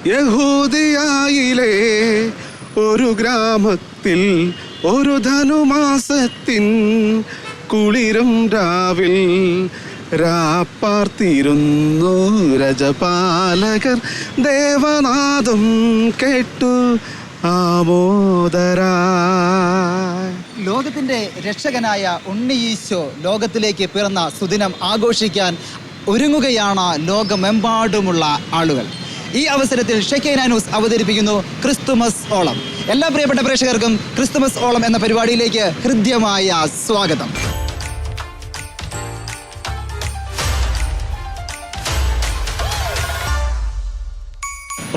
യഹൂദിയായിലെ ഒരു ഗ്രാമത്തിൽ ഒരു ധനുമാസത്തിൻ കുളിരും രാവിൽ രാപ്പാർത്തിരുന്നു രജപാലകർ ദേവനാദം കേട്ടു ആമോദരായി. ലോകത്തിന്റെ രക്ഷകനായ ഉണ്ണി ഈശോ ലോകത്തിലേക്ക് പിറന്ന സുദിനം ആഘോഷിക്കാൻ ഒരുങ്ങുകയാണ് ലോകമെമ്പാടുമുള്ള ആളുകൾ. ഈ അവസരത്തിൽ ഷെക്കൈന ന്യൂസ് അവതരിപ്പിക്കുന്നു ക്രിസ്തുമസ് ഓളം. എല്ലാ പ്രിയപ്പെട്ട പ്രേക്ഷകർക്കും ക്രിസ്തുമസ് ഓളം എന്ന പരിപാടിയിലേക്ക് ഹൃദ്യമായ സ്വാഗതം.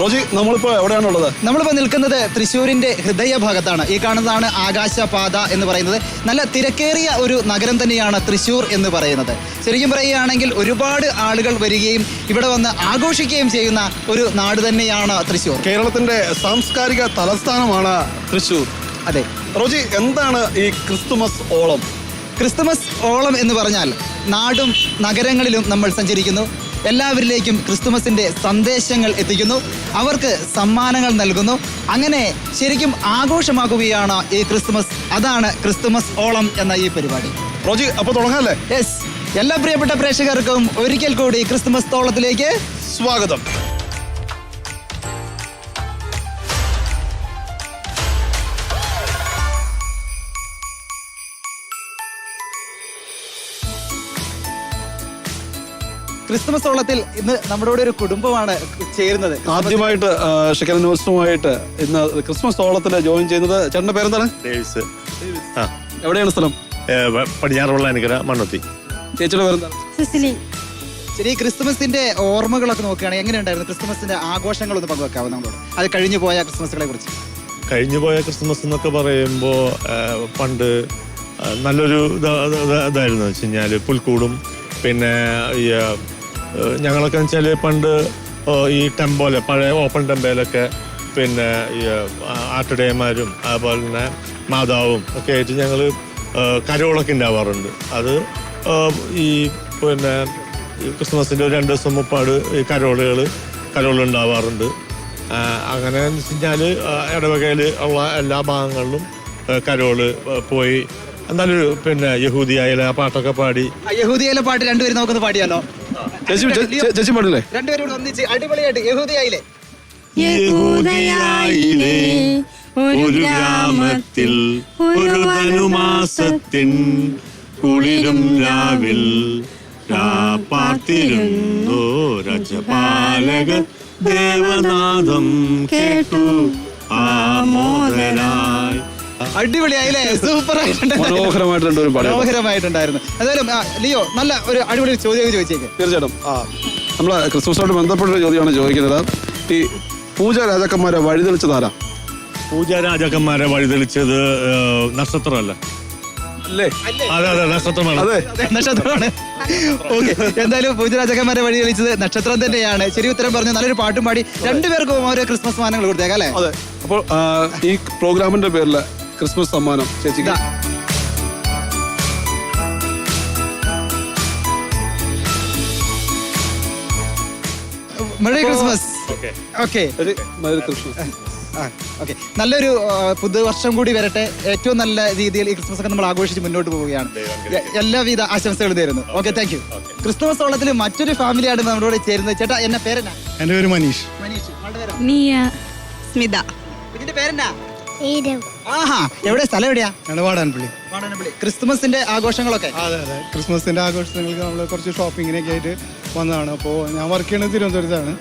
റോജി, നമ്മളിപ്പോ എവിടെയാണുള്ളത്? നമ്മളിപ്പോൾ നിൽക്കുന്നത് തൃശ്ശൂരിന്റെ ഹൃദയഭാഗത്താണ്. ഈ കാണുന്നതാണ് ആകാശപാത എന്ന് പറയുന്നത്. നല്ല തിരക്കേറിയ ഒരു നഗരം തന്നെയാണ് തൃശ്ശൂർ എന്ന് പറയുന്നത്. ശരിക്കും പറയുകയാണെങ്കിൽ ഒരുപാട് ആളുകൾ വരികയും ഇവിടെ വന്ന് ആഘോഷിക്കുകയും ചെയ്യുന്ന ഒരു നാട് തന്നെയാണ് തൃശ്ശൂർ. കേരളത്തിന്റെ സാംസ്കാരിക തലസ്ഥാനമാണ് തൃശ്ശൂർ. അതെ റോജി, എന്താണ് ഈ ക്രിസ്തുമസ് ഓളം? ക്രിസ്തുമസ് ഓളം എന്ന് പറഞ്ഞാൽ നാടും നഗരങ്ങളിലും നമ്മൾ സഞ്ചരിക്കുന്നു, എല്ലാവരിലേക്കും ക്രിസ്തുമസിന്റെ സന്ദേശങ്ങൾ എത്തിക്കുന്നു, അവർക്ക് സമ്മാനങ്ങൾ നൽകുന്നു. അങ്ങനെ ശരിക്കും ആഘോഷമാക്കുകയാണ് ഈ ക്രിസ്തുമസ്. അതാണ് ക്രിസ്തുമസ് ഓളം എന്ന ഈ പരിപാടി. റോജി, അപ്പൊ തുടങ്ങാല്ലേ? യെസ്, എല്ലാ പ്രിയപ്പെട്ട പ്രേക്ഷകർക്കും ഒരിക്കൽ കൂടി ക്രിസ്തുമസ് ഓളത്തിലേക്ക് സ്വാഗതം. ക്രിസ്തുമസ് ഓളത്തിൽ ഇന്ന് നമ്മുടെ കൂടെ ഒരു കുടുംബമാണ് ചേരുന്നത്. ആദ്യമായിട്ട് ഷെക്കൈന ന്യൂസുമായിട്ട് ഇന്ന് ക്രിസ്മസ് ഓളത്തിൽ ജോയിൻ ചെയ്യുന്നത് ചേട്ടന്റെ പേരെന്താണ്? ഡേവിസ്. എവിടെയാണ് സ്ഥലം? പടിഞ്ഞാറുള്ള അനുഗ്രഹ മണ്ണുത്തി. ചേച്ചിയുടെ പേരെന്താണ്? ശരി, ക്രിസ്തുമസിന്റെ ഓർമ്മകളൊക്കെ നോക്കുകയാണെങ്കിൽ എങ്ങനെയുണ്ടായിരുന്നു ക്രിസ്തുമസിന്റെ ആഘോഷങ്ങളൊന്ന് പങ്കുവെക്കാവോ നമ്മളോട്? അത് കഴിഞ്ഞു പോയ ക്രിസ്മസുകളെ കുറിച്ച്. കഴിഞ്ഞുപോയ ക്രിസ്മസ് എന്നൊക്കെ പറയുമ്പോൾ പണ്ട് നല്ലൊരു ഇതായിരുന്നു വെച്ച് കഴിഞ്ഞാൽ പുൽക്കൂടും, പിന്നെ ഈ ഞങ്ങളൊക്കെ വെച്ചാൽ പണ്ട് ഈ ടെമ്പോല് പഴയ ഓപ്പൺ ടെമ്പോലൊക്കെ പിന്നെ ഈ ആട്ടിടയന്മാരും അതുപോലെ തന്നെ മാതാവും ഒക്കെ ആയിട്ട് ഞങ്ങൾ കരോളൊക്കെ ഉണ്ടാവാറുണ്ട്. അത് ഈ പിന്നെ ക്രിസ്മസിൻ്റെ ഒരു 2 ദിവസം മുമ്പാട് ഈ കരോൾ ഉണ്ടാവാറുണ്ട്. അങ്ങനെ എന്ന് വെച്ച് കഴിഞ്ഞാൽ ഇടവകയിൽ ഉള്ള എല്ലാ ഭാഗങ്ങളിലും കരോള് പോയി നല്ലൊരു പിന്നെ യഹൂദിയായാലും ആ പാട്ടൊക്കെ പാടി. യഹൂദിയായിലെ പാട്ട് രണ്ടുപേരും നമുക്കൊന്ന് പാടിയാലോ? ചേച്ചി പാടില്ലേ? രണ്ടുപേരും കൂടെ ഒന്നിച്ച് അടിപൊളിയായിട്ട് യഹൂദിയായിലെ. യഹൂദയായിലെ ഒരു ഗ്രാമത്തിൽ ഒരു ധനുമാസത്തിൻ കുളിരും രാവിൽ രാപ്പാർത്തിരുന്നു രജപാലകർ ദേവനാദം കേട്ടു ആമോദരായി. അടിപൊളിയായില്ലേ? സൂപ്പർ ആയിട്ടുണ്ട്, മനോഹരമായിട്ടുണ്ടായിരുന്നു. എന്തായാലും ലിയോ, നല്ല ഒരു അടിപൊളി ചോദ്യം ചോദിച്ചേക്ക്. തീർച്ചയായിട്ടും നമ്മളെ ക്രിസ്മസുമായിട്ട് ബന്ധപ്പെട്ട ചോദ്യമാണ് ചോദിക്കുന്നത്. ഈ പൂജ രാജാക്കന്മാരെ വഴിതെളിച്ചതാരാ? പൂജ രാജാക്കന്മാരെ വഴിതെളിച്ചത് നക്ഷത്രമല്ല? അല്ലേ? അതെ, നക്ഷത്രമാണ്. നക്ഷത്രമാണ്. ഓക്കെ, എന്തായാലും പൂജ രാജാക്കന്മാരെ വഴി തെളിച്ചത് നക്ഷത്രം തന്നെയാണ്. ശരി ഉത്തരം പറഞ്ഞു. നല്ലൊരു പാട്ടും പാടി രണ്ടുപേർക്കും ഓരോ ക്രിസ്മസ് സമ്മാനങ്ങൾ കൊടുത്തേക്കാം അല്ലേ? അതെ. അപ്പോൾ ഈ പ്രോഗ്രാമിന്റെ പേരില് ക്രിസ്മസ് സമ്മാനം ചേച്ചിക്ക്. Merry Christmas. ഓക്കെ, ഓക്കെ, നല്ലൊരു പുതുവർഷം കൂടി വരട്ടെ. ഏറ്റവും നല്ല രീതിയിൽ ഈ ക്രിസ്മസ് ഒക്കെ നമ്മൾ ആഘോഷിച്ച് മുന്നോട്ട് പോവുകയാണ്. എല്ലാവിധ ആശംസകളും തരുന്നു. Okay, thank U. ക്രിസ്തുമസ് ഓളത്തിൽ മറ്റൊരു ഫാമിലിയാണ് നമ്മളോട് ചേരുന്നത്. ചേട്ടാ, എന്നെ പേരെന്നാ? എന്റെ പേര് മനീഷ്. സ്മിത. ഇതിന്റെ പേരെന്നാ? ആഹാ, എവിടെ സ്ഥലം? എവിടെയാ? വാടാനപ്പള്ളി. ക്രിസ്തുമസിന്റെ ആഘോഷങ്ങളൊക്കെ? അതെ, ക്രിസ്മസിന്റെ ആഘോഷങ്ങൾക്ക് നമ്മൾ കുറച്ച് ഷോപ്പിങ്ങിനൊക്കെ ആയിട്ട് വന്നതാണ്. അപ്പോൾ ഞാൻ വർക്ക് ചെയ്യുന്നത് തിരുവനന്തപുരത്താണ്.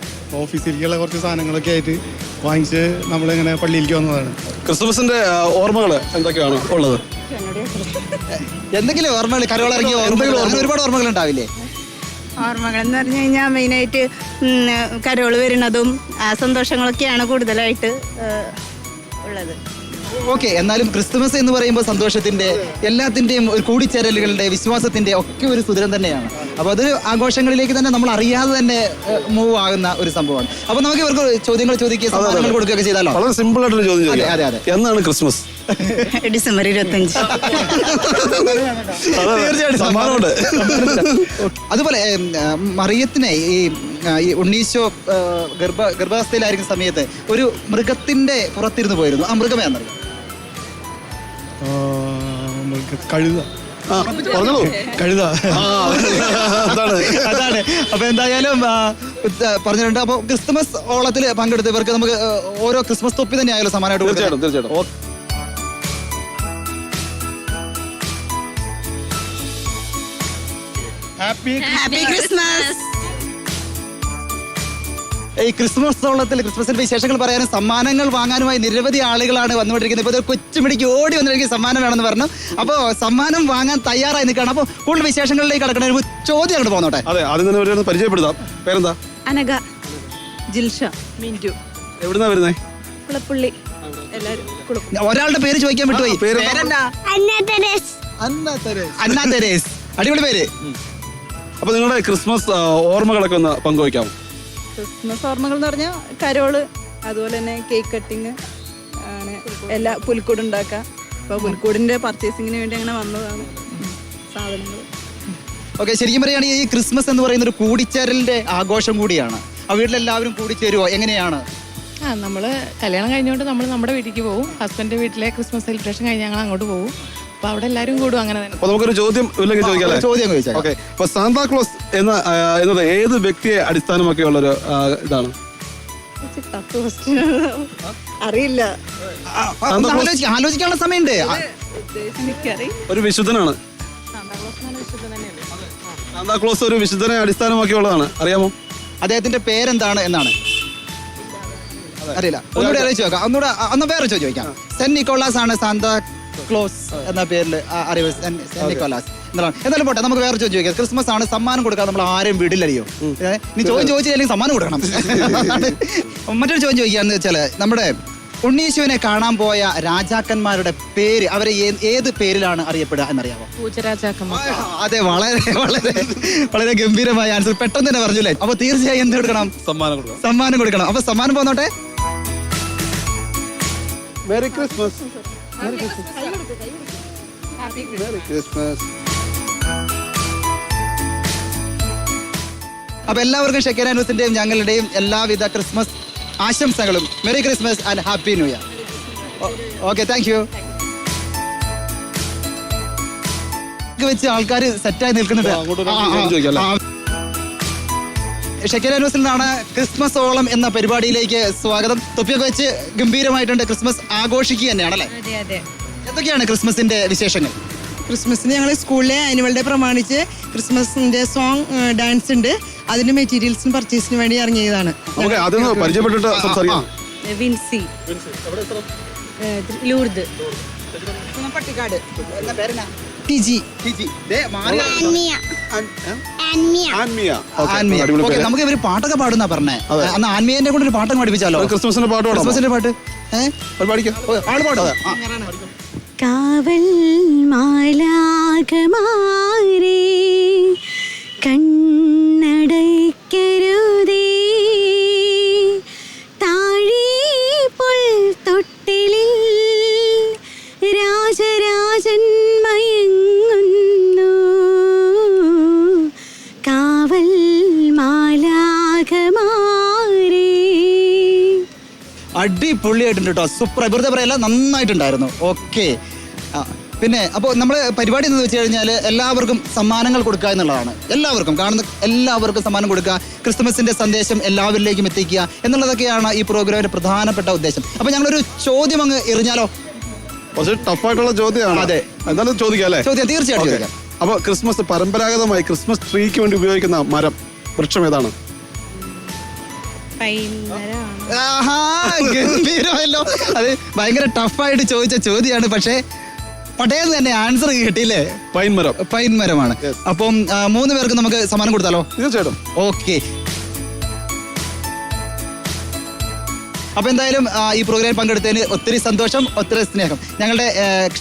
ഓഫീസിലേക്കുള്ള കുറച്ച് സാധനങ്ങളൊക്കെ ആയിട്ട് വാങ്ങിച്ച് നമ്മളിങ്ങനെ പള്ളിയിലേക്ക് വന്നതാണ്. ക്രിസ്മസിന്റെ ഓർമ്മകൾ എന്തൊക്കെയാണ് ഉള്ളത്? എന്തെങ്കിലും ഓർമ്മകൾ, കരോളിറങ്ങിയ ഓർമ്മകൾ, ഒരുപാട് ഓർമ്മകൾ ഉണ്ടാവില്ലേ? ഓർമ്മകൾ എന്ന് പറഞ്ഞു കഴിഞ്ഞാൽ മെയിനായിട്ട് കരോള് വരുന്നതും ആ സന്തോഷങ്ങളൊക്കെയാണ് കൂടുതലായിട്ട് ഉള്ളത്. ഓക്കെ, എന്നാലും ക്രിസ്തുമസ് എന്ന് പറയുമ്പോൾ സന്തോഷത്തിന്റെ, എല്ലാത്തിന്റെയും ഒരു കൂടിച്ചേരലുകളുടെ, വിശ്വാസത്തിന്റെ ഒക്കെ ഒരു സുദിനം തന്നെയാണ്. അപ്പോൾ അതൊരു ആഘോഷങ്ങളിലേക്ക് തന്നെ നമ്മൾ അറിയാതെ തന്നെ മൂവ് ആകുന്ന ഒരു സംഭവമാണ്. അപ്പോൾ നമുക്ക് ഇവർക്ക് ചോദ്യങ്ങൾ ചോദിക്കുക, സമ്മാനങ്ങൾ കൊടുക്കുകയൊക്കെ ചെയ്താലോ? വളരെ സിമ്പിൾ ആയിട്ടൊരു ചോദ്യം. അതെ, അതെ. എന്നാണ് ക്രിസ്മസ്? ഡിസംബർ 25. തീർച്ചയായിട്ടും. അതുപോലെ മറിയത്തിനെ ഈ ഈ ഉണ്ണീശോ ഗർഭാവസ്ഥയിലായിരിക്കുന്ന സമയത്ത് ഒരു മൃഗത്തിന്റെ പുറത്തിരുന്ന് പോയിരുന്നു. ആ മൃഗമേന്നറിയാം? കഴുത. പറഞ്ഞോളൂ. കഴുത. അതാണ്. അപ്പൊ എന്തായാലും പറഞ്ഞിട്ടുണ്ട്. അപ്പൊ ക്രിസ്മസ് ഓളത്തിൽ പങ്കെടുത്തവർക്ക് നമുക്ക് ഓരോ ക്രിസ്മസ് തൊപ്പി തന്നെ ആയാലും സമ്മാനമായിട്ട് കൊടുക്കാം. തീർച്ചയായിട്ടും. Happy Christmas. ഈ ക്രിസ്മസ് ഓളത്തിൽ ക്രിസ്മസിന്റെ വിശേഷങ്ങൾ പറയാനും സമ്മാനങ്ങൾ വാങ്ങാനുമായി നിരവധി ആളുകളാണ് വന്നുകൊണ്ടിരിക്കുന്നത്. ഇപ്പോൾ കൊച്ചുമിടിക്ക് ഓടി വന്നിരിക്കുന്ന സമ്മാനം വേണമെന്ന് പറഞ്ഞു. അപ്പോൾ സമ്മാനം വാങ്ങാൻ തയ്യാറായി നിൽക്കുകയാണ്. അപ്പോൾ കൂടുതൽ വിശേഷങ്ങളിലേക്ക് കടക്കണ ഒരു ചോദ്യം അങ്ങോട്ട് പോന്നോട്ടെ. അതെ, ആദ്യം തന്നെ ഒരു പരിചയപ്പെടുത്താം. പേരെന്താ? അനഘ, ജിൽഷ, മിന്റു, എവിടുന്നാ വരുന്നേ? കുളപ്പുള്ളി. എല്ലാവരും ഒരാളുടെ പേര് ചോദിക്കാൻ വിട്ടുപോയി. പേരെന്താ? അന്ന തെരേസ്. അടിപൊളി പേര്. അപ്പൊ നിങ്ങളുടെ ക്രിസ്മസ് ഓർമ്മകളൊക്കെ ഒന്ന് പങ്കുവയ്ക്കാമോ? ക്രിസ്മസ് ഓർമ്മകൾ എന്ന് പറഞ്ഞാൽ കരോള്, അതുപോലെ തന്നെ കേക്ക് കട്ടിങ് ആണ്, എല്ലാ പുൽക്കൂട് ഉണ്ടാക്കാം. അപ്പോൾ പുൽക്കൂടിന്റെ പർച്ചേസിങ്ങിന് വേണ്ടി അങ്ങനെ വന്നതാണ് സാധനങ്ങൾ. ഓക്കെ, ശരിക്കും പറയുകയാണെങ്കിൽ ഈ ക്രിസ്മസ് എന്ന് പറയുന്ന ഒരു കൂടിച്ചേരലിന്റെ ആഘോഷം കൂടിയാണ്. ആ വീട്ടിലെല്ലാവരും കൂടിച്ചേരുവോ? എങ്ങനെയാണ്? നമ്മള് കല്യാണം കഴിഞ്ഞുകൊണ്ട് നമ്മൾ നമ്മുടെ വീട്ടിലേക്ക് പോകും. ഹസ്ബൻഡിന്റെ വീട്ടിലെ ക്രിസ്മസ് സെലിബ്രേഷൻ കഴിഞ്ഞ് ഞങ്ങൾ അങ്ങോട്ട് പോകും. അപ്പൊ അവിടെ എല്ലാവരും കൂടും. അങ്ങനെ തന്നെ. അപ്പൊ നമുക്കൊരു ചോദ്യം ഇല്ലെങ്കിൽ ചോദിക്കാം. ചോദ്യം ചോദിച്ചാൽ ഓക്കെ. അപ്പൊ സാന്താക്ലോസ് എന്നത് ഏത് വ്യക്തിയെ അടിസ്ഥാനമാക്കിയുള്ളൊരു ഇതാണ്? അറിയില്ല, ആലോചിക്കാനുള്ള സമയമുണ്ട്. എനിക്കറിയാം. ഒരു വിശുദ്ധനാണ്. സാന്താക്ലോസ് ഒരു വിശുദ്ധനെ അടിസ്ഥാനമാക്കിയുള്ളതാണ്. അറിയാമോ? അദ്ദേഹത്തിന്റെ പേരെന്താണ് എന്നാണ് അറിയില്ല. ഒന്നുകൂടെ അറിയിച്ചു നോക്കാം. ഒന്ന് വേറെ ചോദിക്കാം. സെന്റ് നിക്കോളാസ് ആണ് സാന്താ ക്ലോസ് എന്ന പേരിൽ അറിവ്. സെന്റ് നിക്കോളാസ് എന്നതാണ്. എന്നാലും പോട്ടെ, നമുക്ക് വേറെ ചോദിക്കാം. ക്രിസ്മസ് ആണ്, സമ്മാനം കൊടുക്കാൻ നമ്മൾ ആരെയും വീട്ടിലറിയോ? നീ ചോദിച്ചില്ലെങ്കിൽ സമ്മാനം കൊടുക്കണം. മറ്റൊരു ചോദ്യം ചോദിക്കാന്ന് വെച്ചാല്, നമ്മുടെ ഉണ്ണീശുവിനെ കാണാൻ പോയ രാജാക്കന്മാരുടെ പേര്, അവരെ ഏത് പേരിലാണ് അറിയപ്പെടുക എന്നറിയാമോ? പൂജരാജാക്കന്മാർ. അതെ, വളരെ വളരെ വളരെ ഗംഭീരമായ ആൻസർ. പെട്ടെന്ന് തന്നെ പറഞ്ഞില്ലേ. അപ്പൊ തീർച്ചയായും എന്ത് കൊടുക്കണം? സമ്മാനം കൊടുക്കണം. അപ്പൊ സമ്മാനം പോന്നോട്ടെ. Merry Christmas. ക്രിസ്മസ്. അപ്പൊ എല്ലാവർക്കും ഷെക്കേന ന്യൂസിന്റെയും ഞങ്ങളുടെയും എല്ലാവിധ ക്രിസ്മസ് ആശംസകളും. Merry Christmas and happy new year. Okay, thank U. വെച്ച് ആൾക്കാർ സെറ്റായി നിൽക്കുന്നുണ്ട്. ഷെക്കേന ന്യൂസിൽ നിന്നാണ് ക്രിസ്മസ് ഓളം എന്ന പരിപാടിയിലേക്ക് സ്വാഗതം. തൊപ്പിയൊക്കെ വെച്ച് ഗംഭീരമായിട്ടുണ്ട്. ക്രിസ്മസ് ആഘോഷിക്കുക തന്നെയാണല്ലേ? അതെ അതെ. എന്തൊക്കെയാണ് ക്രിസ്മസിന്റെ വിശേഷങ്ങൾ? ക്രിസ്മസിന് ഞങ്ങൾ സ്കൂളിലെ ആനുവൽ ഡേ പ്രമാണിച്ച് ക്രിസ്മസിന്റെ സോങ് ഡാൻസ് ഉണ്ട്. അതിന്റെ മെറ്റീരിയൽസിന് പർച്ചേസിന് വേണ്ടി ഇറങ്ങിയതാണ്. നമുക്ക് അതൊന്ന് പരിചയപ്പെട്ടിട്ട് സംസാരിക്കാം. വിൻസി, ലൂർദ്, പട്ടിക്കാട്. നമുക്ക് ഇവര് പാട്ടൊക്കെ പാടുന്ന പറഞ്ഞേ. അന്ന് ആൻമിയന്റെ കൂടെ ഒരു പാട്ടൊക്കെ പഠിപ്പിച്ചാലോ? ക്രിസ്മസിന്റെ പാട്ട് പാടാം. ക്രിസ്മസിന്റെ പാട്ട് പഠിക്കാം. ആള് പാട്ടോ? കാവൽ മാലാഖമാരേ കണ്ണടയ്ക്കരുതേ, താഴെ പുൽ തൊട്ടിലിൽ രാജരാജൻ മയങ്ങുന്നു, കാവൽ മാലാഖമാരേ. അടിപൊളിയായിട്ടുണ്ട് കേട്ടോ. സൂപ്പർ. വെറുതെ പറയല്ല, നന്നായിട്ടുണ്ടായിരുന്നു. ഓക്കെ. പിന്നെ അപ്പോൾ നമ്മൾ പരിപാടി എന്ന് വെച്ച് കഴിഞ്ഞാൽ എല്ലാവർക്കും സമ്മാനങ്ങൾ കൊടുക്കുക എന്നുള്ളതാണ്. എല്ലാവർക്കും കാണുന്ന എല്ലാവർക്കും സമ്മാനം കൊടുക്കുക, ക്രിസ്മസിന്റെ സന്ദേശം എല്ലാവരിലേക്കും എത്തിക്കുക എന്നുള്ളതൊക്കെയാണ് ഈ പ്രോഗ്രാമിന്റെ പ്രധാനപ്പെട്ട ഉദ്ദേശം. അപ്പോൾ ഞങ്ങളൊരു ചോദ്യം അങ്ങ് എറിഞ്ഞാലോ? കുറച്ച് ടഫായിട്ടുള്ള ചോദ്യമാണ്. അതെ, എന്തായാലും ചോദിക്കാം അല്ലേ? ചോദ്യം തീർച്ചയായിട്ടും ചോദിക്കാം. അപ്പോൾ ക്രിസ്മസ് പരമ്പരാഗതമായി ക്രിസ്മസ് ട്രീക്ക് വേണ്ടി ഉപയോഗിക്കുന്ന വൃക്ഷം ഏതാണ്? ഗംഭീരമല്ലോ. അത് ഭയങ്കര ടഫായിട്ട് ചോദിച്ച ചോദ്യമാണ്. പക്ഷേ പട്ടേന്ന് തന്നെ ആൻസർ കിട്ടിയില്ലേ? പൈൻ മരമാണ്. അപ്പം 3 പേർക്ക് നമുക്ക് സമ്മാനം കൊടുത്താലോ? തീർച്ചയായിട്ടും. ഓക്കെ. അപ്പൊ എന്തായാലും ഈ പ്രോഗ്രാമിൽ പങ്കെടുത്തതിന് ഒത്തിരി സന്തോഷം, ഒത്തിരി സ്നേഹം. ഞങ്ങളുടെ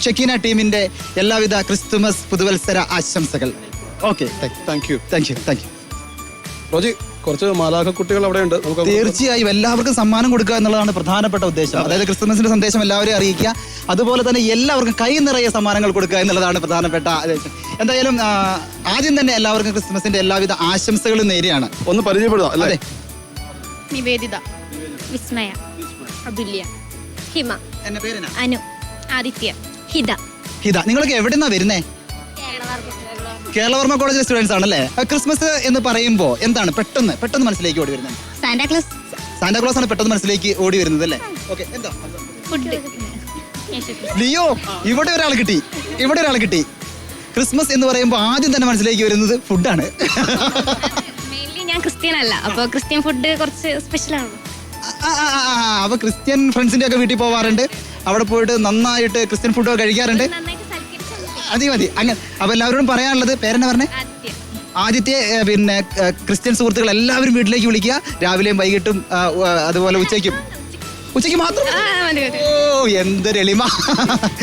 ഷെക്കീന ടീമിന്റെ എല്ലാവിധ ക്രിസ്തുമസ് പുതുവത്സര ആശംസകൾ. Okay, thank U. Thank you. Roji, കുറച്ച് മാലാഖ കുട്ടികൾ അവിടെ ഉണ്ട്. നമുക്ക് തീർച്ചയായും എല്ലാവർക്കും സമ്മാനം കൊടുക്കുക എന്നുള്ളതാണ് പ്രധാനപ്പെട്ട ഉദ്ദേശം. അതായത് ക്രിസ്മസിന്റെ സന്ദേശം എല്ലാവരെയും അറിയിക്കുക, അതുപോലെ തന്നെ എല്ലാവർക്കും കൈ നിറയെ സമ്മാനങ്ങൾ കൊടുക്കുക എന്നുള്ളതാണ് പ്രധാനപ്പെട്ട ഉദ്ദേശം. എന്തായാലും ആദ്യം തന്നെ എല്ലാവർക്കും ക്രിസ്മസിന്റെ എല്ലാവിധ ആശംസകളും നേരെയാണ്. ഒന്ന് പരിചയപ്പെടുക അല്ലേ? നിവേദിത, വിസ്മയ, അതുല്യ, ഹിമ, എന്റെ പേര് അനു, ആദിത്യ, ഹിത. ഹിത. നിങ്ങളൊക്കെ എവിടെ നിന്നാ വരുന്നേ? കേരളവർമ്മ കോളേജിലെ സ്റ്റുഡൻസ് ആണല്ലേ? ക്രിസ്മസ് എന്ന് പറയുമ്പോൾ എന്താണ് പെട്ടെന്ന് മനസ്സിലേക്ക് ഓടി വരുന്നത്? സാന്റാക്ലോസ് ആണ് പെട്ടെന്ന് മനസ്സിലേക്ക് ഓടി വരുന്നത് അല്ലേ? ഓക്കെ, എന്താ ഫുഡ്? ലിയോ, ഇവിടെ ഒരാൾ കിട്ടി. ക്രിസ്മസ് എന്ന് പറയുമ്പോൾ ആദ്യം തന്നെ മനസ്സിലേക്ക് വരുന്നത് ഫുഡാണ്. മെയിൻലി ഞാൻ ക്രിസ്ത്യൻ അല്ല, അപ്പോൾ ക്രിസ്ത്യൻ ഫുഡ് കുറച്ച് സ്പെഷ്യലാണ്. അപ്പൊ ക്രിസ്ത്യൻ ഫ്രണ്ട്സിന്റെ ഒക്കെ വീട്ടിൽ പോവാറുണ്ട്, അവിടെ പോയിട്ട് നന്നായിട്ട് ക്രിസ്ത്യൻ ഫുഡൊക്കെ കഴിക്കാറുണ്ട്. മതി അങ്ങനെ. അപ്പൊ എല്ലാവരോടും പറയാനുള്ളത്, പേരെന്നാ പറഞ്ഞേ? ആദ്യത്തെ പിന്നെ ക്രിസ്ത്യൻ സുഹൃത്തുക്കൾ എല്ലാവരും വീട്ടിലേക്ക് വിളിക്കുക, രാവിലെയും വൈകിട്ടും അതുപോലെ ഉച്ചയ്ക്ക് മാത്രം. ഓ, എന്തൊരു എളിമ.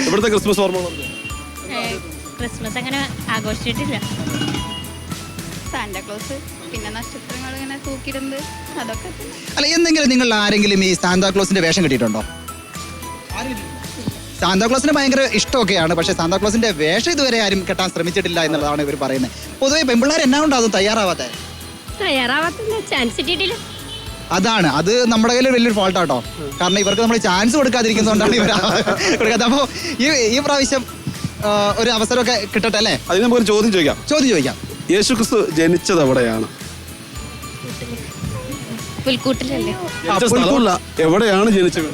ഇവിടുത്തെ ക്രിസ്മസ് ഓർമ്മ? ക്രിസ്മസ് അങ്ങനെ ആഘോഷിച്ചിട്ടില്ല. സാന്റാക്ലോസ്, പിന്നെ നക്ഷത്രങ്ങൾ ഇങ്ങനെ തൂക്കിടുന്നത്, അതൊക്കെ. അല്ല, എന്തെങ്കിലും നിങ്ങൾ ആരെങ്കിലും ഈ സാന്താക്ലോസിന്റെ വേഷം കെട്ടിയിട്ടുണ്ടോ? സാന്താക്ലോസിന് ഭയങ്കര ഇഷ്ടമൊക്കെയാണ്, പക്ഷെ സാന്താക്ലോസിന്റെ വേഷം ഇതുവരെ ആരും കെട്ടാൻ ശ്രമിച്ചിട്ടില്ല എന്നുള്ളതാണ് ഇവർ പറയുന്നത്. പൊതുവെ പെൺപിള്ളേർ എന്നാ കൊണ്ട് അത് തയ്യാറാവാത്ത ചാൻസ് കിട്ടിയിട്ടില്ല. അതാണ്, അത് നമ്മുടെ കയ്യിൽ വലിയൊരു ഫോൾട്ടാട്ടോ. കാരണം ഇവർക്ക് നമ്മൾ ചാൻസ് കൊടുക്കാതിരിക്കുന്നതുകൊണ്ടാണ് ഇവർ കൊടുക്കാത്തത്. അപ്പോൾ ഈ പ്രാവശ്യം ഒരു അവസരമൊക്കെ കിട്ടട്ടെ അല്ലേ? അതിന് നമുക്ക് ഒരു ചോദ്യം ചോദിക്കാം. യേശു ക്രിസ്തു ജനിച്ചത് എവിടെയാണ്? പുൽക്കൂട്ടിലല്ലേ? സ്ഥലമല്ല, എവിടെയാണ് ജനിച്ചത്?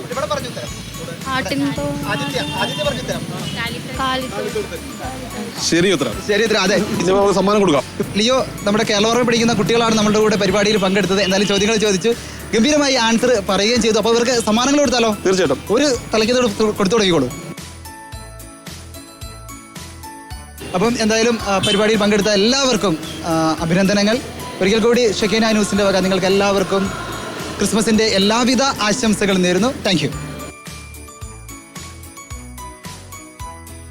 ശരി ഉത്തരം. അതെ, സമ്മാനം കൊടുക്കാം. ലിയോ, നമ്മുടെ കേരളവർമ്മ പഠിക്കുന്ന കുട്ടികളാണ് നമ്മുടെ കൂടെ പരിപാടിയിൽ പങ്കെടുത്തത്. എന്തായാലും ചോദ്യങ്ങൾ ചോദിച്ചു, ഗംഭീരമായി ആൻസർ പറയുകയും ചെയ്തു. അപ്പോൾ ഇവർക്ക് സമ്മാനങ്ങൾ കൊടുത്താലോ? തീർച്ചയായിട്ടും. ഒരു തലയ്ക്ക് കൊടുത്തു തുടങ്ങിക്കോളൂ. അപ്പം എന്തായാലും പരിപാടിയിൽ പങ്കെടുത്ത എല്ലാവർക്കും അഭിനന്ദനങ്ങൾ. ഒരിക്കൽ കൂടി ഷെക്കീന ന്യൂസിന്റെ വക നിങ്ങൾക്ക് എല്ലാവർക്കും ക്രിസ്മസിന്റെ എല്ലാവിധ ആശംസകളും നേരുന്നു. Thank you.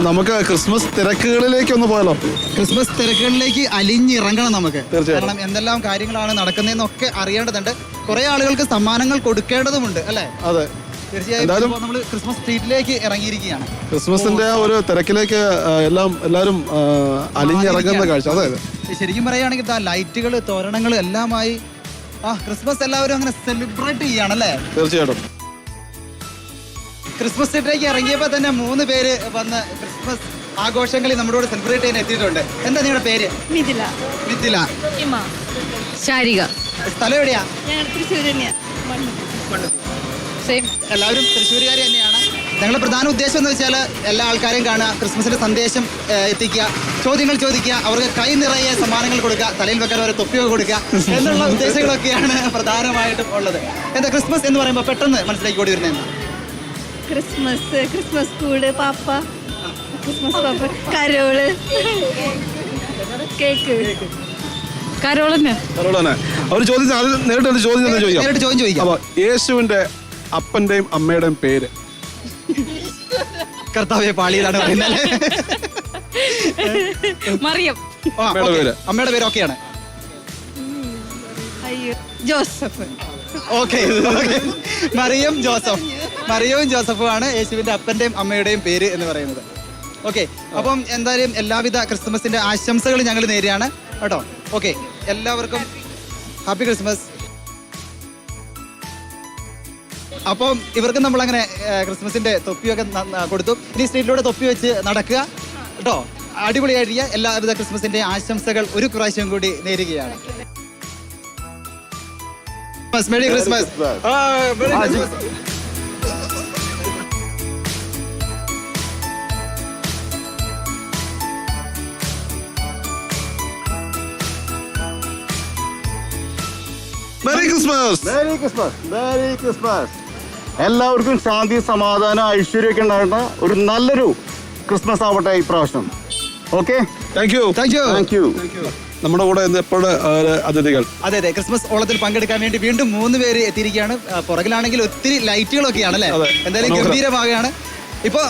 നമുക്ക് ക്രിസ്മസ് തിരക്കുകളിലേക്ക് ഒന്ന് പോയാലോ? ക്രിസ്മസ് തിരക്കുകളിലേക്ക് അലിഞ്ഞിറങ്ങണം നമുക്ക്. തീർച്ചയായും. കാരണം എന്തെല്ലാം കാര്യങ്ങളാണ് നടക്കുന്നതെന്നൊക്കെ അറിയേണ്ടതുണ്ട്. കുറെ ആളുകൾക്ക് സമ്മാനങ്ങൾ കൊടുക്കേണ്ടതുമുണ്ട് അല്ലേ? അതെ, തീർച്ചയായും. നമ്മൾ ക്രിസ്മസ് സ്ട്രീറ്റിലേക്ക് ഇറങ്ങിയിരിക്കുകയാണ്. ക്രിസ്മസിന്റെ ഒരു തിരക്കിലേക്ക് എല്ലാവരും അലിഞ്ഞിറങ്ങുന്ന കാഴ്ച. അതെ, ശരിക്കും പറയുകയാണെങ്കിൽ ലൈറ്റുകൾ, തോരണങ്ങൾ എല്ലാമായി ക്രിസ്മസ് എല്ലാവരും അങ്ങനെ സെലിബ്രേറ്റ് ചെയ്യാണല്ലേ? തീർച്ചയായിട്ടും. ക്രിസ്മസ് സ്ട്രീറ്റിലേക്ക് ഇറങ്ങിയപ്പോൾ തന്നെ 3 പേര് വന്ന് ക്രിസ്മസ് ആഘോഷങ്ങളിൽ നമ്മളോട് സെലിബ്രേറ്റ് ചെയ്യാൻ എത്തിയിട്ടുണ്ട്. എന്താ നിങ്ങളുടെ പേര്? മിഥില. ശാരിക. സ്ഥലം എവിടെയാ? തൃശ്ശൂർ തന്നെയാ. എല്ലാവരും തൃശ്ശൂരുകാർ തന്നെയാണ്. ഞങ്ങളുടെ പ്രധാന ഉദ്ദേശം എന്ന് വെച്ചാൽ എല്ലാ ആൾക്കാരെയും കാണുക, ക്രിസ്മസിന്റെ സന്ദേശം എത്തിക്കുക, ചോദ്യങ്ങൾ ചോദിക്കുക, അവർക്ക് കൈ നിറയെ സമ്മാനങ്ങൾ കൊടുക്കുക, തലയിൽ വെക്കാൻ ഒരു തൊപ്പിയൊക്കെ കൊടുക്കുക എന്നുള്ള ഉദ്ദേശങ്ങളൊക്കെയാണ് പ്രധാനമായിട്ടും ഉള്ളത്. എന്താ ക്രിസ്മസ് എന്ന് പറയുമ്പോൾ പെട്ടെന്ന് മനസ്സിലേക്ക് ഓടി വരുന്നത്? ക്രിസ്മസ് കൂട്, പാപ്പ, ക്രിസ്മസ് പാപ്പ, കരോള്, കേക്ക്. കരോൾ തന്നെ. അവർ നേരിട്ട് ചോദ്യം ചോദിക്കാം. അപ്പൊ യേശുവിന്റെ അപ്പന്റെയും അമ്മയുടെയും പേര്? കർത്താവെ, പാളിയിലാണ് പറയുന്നത്. മറിയം. അമ്മയുടെ പേര് ഓക്കെയാണ്. ജോസഫ്. Okay, Mariyam Joseph. മറിയവും ജോസഫും ആണ് യേശുവിന്റെ അപ്പന്റെയും അമ്മയുടെയും പേര് എന്ന് പറയുന്നത്. ഓക്കെ, അപ്പം എന്തായാലും എല്ലാവിധ ക്രിസ്മസിന്റെ ആശംസകൾ ഞങ്ങൾ നേരെയാണ് കേട്ടോ. ഓക്കെ, എല്ലാവർക്കും ഹാപ്പി ക്രിസ്മസ്. അപ്പം ഇവർക്ക് നമ്മളങ്ങനെ ക്രിസ്മസിന്റെ തൊപ്പിയൊക്കെ കൊടുത്തു. ഇനി സ്ട്രീറ്റിലൂടെ തൊപ്പി വെച്ച് നടക്കുക കേട്ടോ. അടിപൊളിയായിരിക്കുക. എല്ലാവിധ ക്രിസ്മസിന്റെ ആശംസകൾ ഒരു പ്രാവശ്യം കൂടി നേരുകയാണ്. Merry Christmas. Merry Christmas. Merry Christmas. Merry Christmas. എല്ലാവർക്കും ശാന്തി, സമാധാനം, ഐശ്വര്യമൊക്കെ ഉണ്ടാകേണ്ട ഒരു നല്ലൊരു ക്രിസ്മസ് ആവട്ടെ ഇപ്രാവശ്യം. Okay, thank U. നമ്മുടെ കൂടെ എപ്പോഴും അതിഥികൾ. അതെ, ക്രിസ്മസ് ഓളത്തിൽ പങ്കെടുക്കാൻ വേണ്ടി വീണ്ടും 3 പേര് എത്തിയിരിക്കുകയാണ്. പുറകിലാണെങ്കിൽ ഒത്തിരി ലൈറ്റുകളൊക്കെയാണ് അല്ലേ? എന്തായാലും ഗംഭീരമാകുകയാണ്. ഇപ്പൊ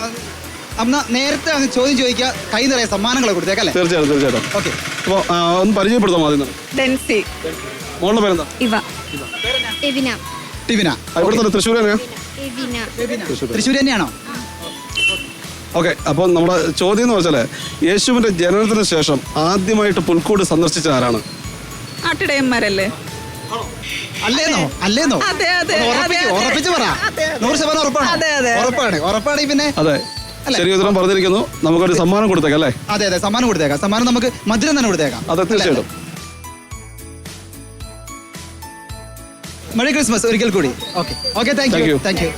അമ്മ നേരത്തെ അങ്ങ് ചോദ്യം ചോദിക്കുക, കൈ നിറയെ സമ്മാനങ്ങളെ കൊടുത്തേക്കല്ലേ? തീർച്ചയായിട്ടും. ഓക്കെ, അപ്പോൾ ഒന്ന് പരിചയപ്പെടുത്താം ആദ്യം. ഡെൻസി. മോളുടെ പേരെന്താ? ഇവ എവിന ടിവിന. ഇവിടെ തന്നെ തൃശ്ശൂർ തന്നെയാ? എവിന തൃശ്ശൂർ തന്നെയാണോ? ഓക്കെ, അപ്പോൾ നമ്മുടെ ചോദ്യം എന്ന് വെച്ചാൽ യേശുവിന്റെ ജനനത്തിന് ശേഷം ആദ്യമായിട്ട് പുൽക്കൂട് സന്ദർശിച്ച ആരാണ്? ആട്ടിടയന്മാരല്ലേ? അല്ലേന്നോ? അതെ, അതെ, ഉറപ്പിച്ച് പറ. 100% ഉറപ്പാണ്. ഉറപ്പാണ്. പിന്നെ അതെ, ശരി ഉത്തരം പറഞ്ഞിരിക്കുന്നു. നമുക്കൊരു സമ്മാനം കൊടുത്തേക്കാം അല്ലേ? അതെ, സമ്മാനം കൊടുത്തേക്കാം. സമ്മാനം നമുക്ക് മധുരം തന്നെ കൊടുത്തേക്കാം. അതെ, തീർച്ചയായിട്ടും. മെറി ക്രിസ്മസ് ഒരിക്കൽ കൂടി. Okay, thank U.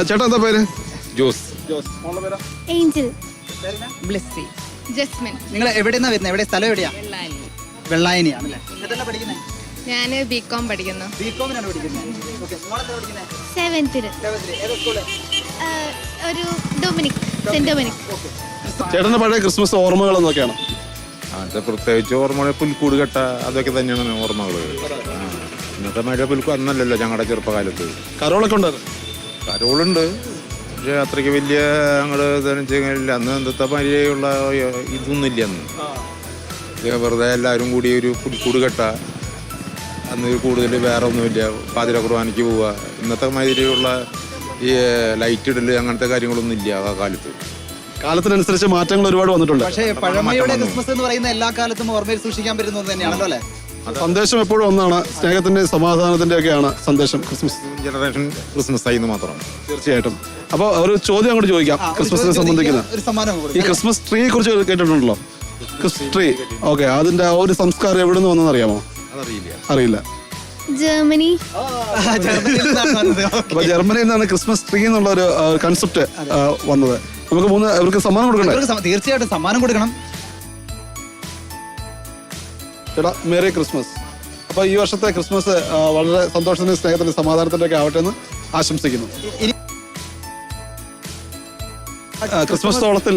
ചേട്ടാ എന്താ പേര്? ജോസ്. ഏഞ്ചൽ ബ്ലെസ്സി. ജസ്മിൻ. നിങ്ങൾ എവിടെന്നാ വരുന്നത്? എവിടെ സ്ഥലം എവിടെയാ? വെള്ളായനിയാണല്ലേ? എന്തെല്ലാം പഠിക്കുന്നത്? ഞാൻ ബികോം പഠിക്കുന്നു. ബികോമിനാണ് പഠിക്കുന്നത്. ഓക്കെ, മോളെന്താ പഠിക്കുന്നത്? 7th ഏതാ സ്കൂള്? ഒരു ഡൊമിനിക്, സെന്റ് ഡൊമിനിക്. ചേട്ടന്റെ പഴയ ക്രിസ്മസ് ഓർമ്മകൾ എന്തൊക്കെയാണ്? അത് പ്രത്യേകിച്ച് ഓർമ്മകൾ പുൽക്കൂട് കെട്ട അതൊക്കെ തന്നെയാണ് ഓർമ്മകൾ. ഇന്നത്തെ മഴ പുൽക്കൂട് അന്നല്ലല്ലോ ഞങ്ങളുടെ ചെറുപ്പകാലത്ത്. കരോളൊക്കെ ഉണ്ടായിരുന്നു? കരോളുണ്ട്, പക്ഷെ അത്രയ്ക്ക് വലിയ ഞങ്ങൾ ഇല്ല. അന്ന് എന്തത്തെ മാതിരിയുള്ള ഇതൊന്നുമില്ല. അന്ന് വെറുതെ എല്ലാവരും കൂടി ഒരു പുൽക്കൂട് കെട്ട, അന്ന് കൂടുതൽ വേറെ ഒന്നുമില്ല. പാതിര കുർബാനയ്ക്ക് പോവുക. ഇന്നത്തെ മാതിരിയുള്ള ഈ ലൈറ്റ് ഇടല് അങ്ങനത്തെ കാര്യങ്ങളൊന്നും ഇല്ല ആ കാലത്ത്. കാലത്തിനനുസരിച്ച് മാറ്റങ്ങൾ ഒരുപാട് വന്നിട്ടുണ്ട്. പക്ഷേ പഴമയുടെ ക്രിസ്മസ് എന്ന് പറയുന്ന എല്ലാ കാലത്തും ഓർമ്മയിൽ സൂക്ഷിക്കാൻ പറ്റുന്ന ഒന്ന് തന്നെയാണല്ലോ അല്ലേ? സന്ദേശം എപ്പോഴും ഒന്നാണ്, സ്നേഹത്തിന്റെ സമാധാനത്തിന്റെ ഒക്കെയാണ് സന്ദേശം ക്രിസ്മസ്. ജനറേഷൻ ക്രിസ്മസ് ആയി മാത്രം. തീർച്ചയായിട്ടും. അപ്പോൾ ഒരു ചോദ്യം അങ്ങോട്ട് ചോദിക്കാം ക്രിസ്മസിനെ സംബന്ധിക്കുന്ന. ഒരു സമ്മാനം ഈ ക്രിസ്മസ് ട്രീയെ കുറിച്ച് കേട്ടിട്ടുണ്ടല്ലോ? ക്രിസ്മസ് ട്രീ, ഓക്കെ, അതിന്റെ ആ ഒരു സംസ്കാരം എവിടെ നിന്ന് വന്നെന്ന് അറിയാമോ? അറിയില്ല. ജർമ്മനി. അപ്പൊ ജർമ്മനിയിൽ നിന്നാണ് ക്രിസ്മസ് ട്രീ എന്നുള്ള ഒരു കൺസെപ്റ്റ് വന്നത്. നമുക്ക് ഇവർക്ക് സമ്മാനം കൊടുക്കണം. തീർച്ചയായിട്ടും സമ്മാനം കൊടുക്കണം. ചേട്ടാ, മേരി ക്രിസ്മസ്. അപ്പൊ ഈ വർഷത്തെ ക്രിസ്മസ് വളരെ സന്തോഷത്തിന്റെ സ്നേഹത്തിന്റെ സമാധാനത്തിന്റെ ഒക്കെ ആവട്ടെ എന്ന് ആശംസിക്കുന്നു. ക്രിസ്മസ് തോളത്തിൽ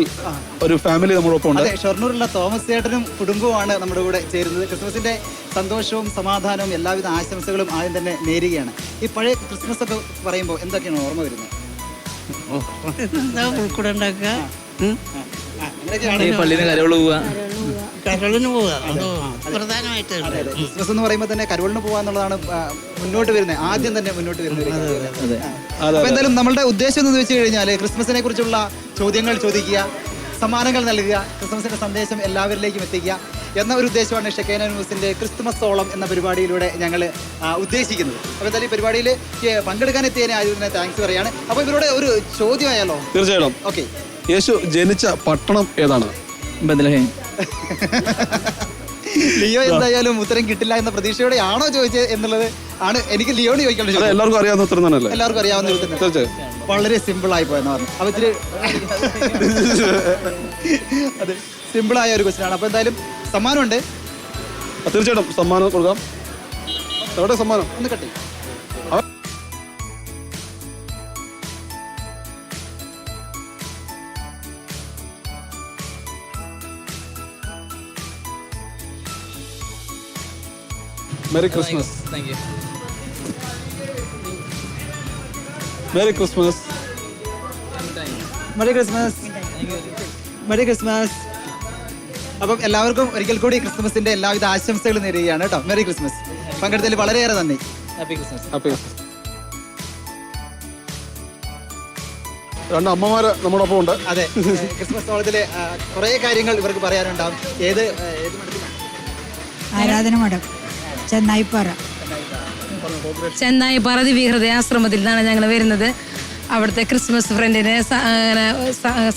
ഒരു ഫാമിലി നമ്മളൊപ്പം ഉണ്ട്. അതെ, ഷൊർണൂരുള്ള തോമസ് ചേട്ടനും കുടുംബവുമാണ് നമ്മുടെ കൂടെ ചേരുന്നത്. ക്രിസ്മസിന്റെ സന്തോഷവും സമാധാനവും എല്ലാവിധ ആശംസകളും ആദ്യം തന്നെ നേരുകയാണ്. ഈ പഴയ ക്രിസ്മസ് ഒക്കെ പറയുമ്പോൾ എന്തൊക്കെയാണ് ഓർമ്മ വരുന്നത്? പള്ളിന് കരോള് പോവാ. ക്രിസ്മസ് എന്ന് പറയുമ്പോൾ തന്നെ കരോളിന് പോവാ എന്നുള്ളതാണ് മുന്നോട്ട് വരുന്നത്, ആദ്യം തന്നെ മുന്നോട്ട് വരുന്നത്. അപ്പൊ എന്തായാലും നമ്മളുടെ ഉദ്ദേശം എന്ന് വെച്ച് കഴിഞ്ഞാൽ ക്രിസ്മസിനെ കുറിച്ചുള്ള ചോദ്യങ്ങൾ ചോദിക്കുക, സമ്മാനങ്ങൾ നൽകുക, ക്രിസ്മസിന്റെ സന്ദേശം എല്ലാവരിലേക്കും എത്തിക്കുക എന്ന ഒരു ഉദ്ദേശമാണ് ഷെക്കൈന ന്യൂസിന്റെ ക്രിസ്തുമസ് ഓളം എന്ന പരിപാടിയിലൂടെ ഞങ്ങൾ ഉദ്ദേശിക്കുന്നത്. അപ്പോൾ എന്തായാലും ഈ പരിപാടിയിൽ പങ്കെടുക്കാൻ എത്തിയതിനെ ആദ്യം താങ്ക്സ് പറയാണ്. അപ്പോൾ ഇവരുടെ ഒരു ചോദ്യമായാലോ? തീർച്ചയായിട്ടും. ഓക്കെ, യേശു ജനിച്ച പട്ടണം ഏതാണ്? ബത്ലഹേം. ലിയോ എന്തായാലും ഉത്തരം കിട്ടില്ല എന്ന പ്രതീക്ഷയോടെ ആണോ ചോദിച്ചത് എന്നുള്ളത് ആണ് എനിക്ക് ലിയോട് ചോദിക്കേണ്ടത്. എല്ലാവർക്കും അറിയാവുന്ന ഉത്തരം തന്നെയല്ലേ? എല്ലാവർക്കും അറിയാവുന്ന ഉത്തരം. വളരെ സിമ്പിൾ ആയി പോയെന്ന് പറഞ്ഞു. അപ്പൊ ഇത്തിരി അത് സിമ്പിളായ ഒരു ക്വസ്റ്റ്യൻ ആണ്. അപ്പൊ എന്തായാലും സമ്മാനമുണ്ട്. തീർച്ചയായിട്ടും സമ്മാനം കൊടുക്കാം. എവിടെ സമ്മാനം? ഒന്ന് കട്ടി. Merry Christmas. Thank you. Merry Christmas. Merry Christmas. Merry Christmas. അപ്പം എല്ലാവർക്കും ഒരിക്കൽ കൂടി ക്രിസ്മസിന്റെ എല്ലാവിധ ആശംസകളും നേരുകയാണ് കേട്ടോ. Merry Christmas. പങ്കെടുത്തതിൽ വളരെയേറെ നന്ദി. Happy Christmas. Happy Christmas. രണ്ട് അമ്മമാര് നമ്മോടൊപ്പം ഉണ്ട്. അതെ, ക്രിസ്മസ് ഓളത്തിലെ കുറേ കാര്യങ്ങൾ ഇവർക്ക് പറയാനുണ്ടാവും. ഏത് ആരാധന മഠം, ചെന്നായിപ്പാറ. ചെന്നായിപ്പാറ ദിവ്യഹൃദയാശ്രമത്തിൽ നിന്നാണ് ഞങ്ങൾ വരുന്നത്. അവിടുത്തെ ക്രിസ്മസ് ഫ്രണ്ടിന്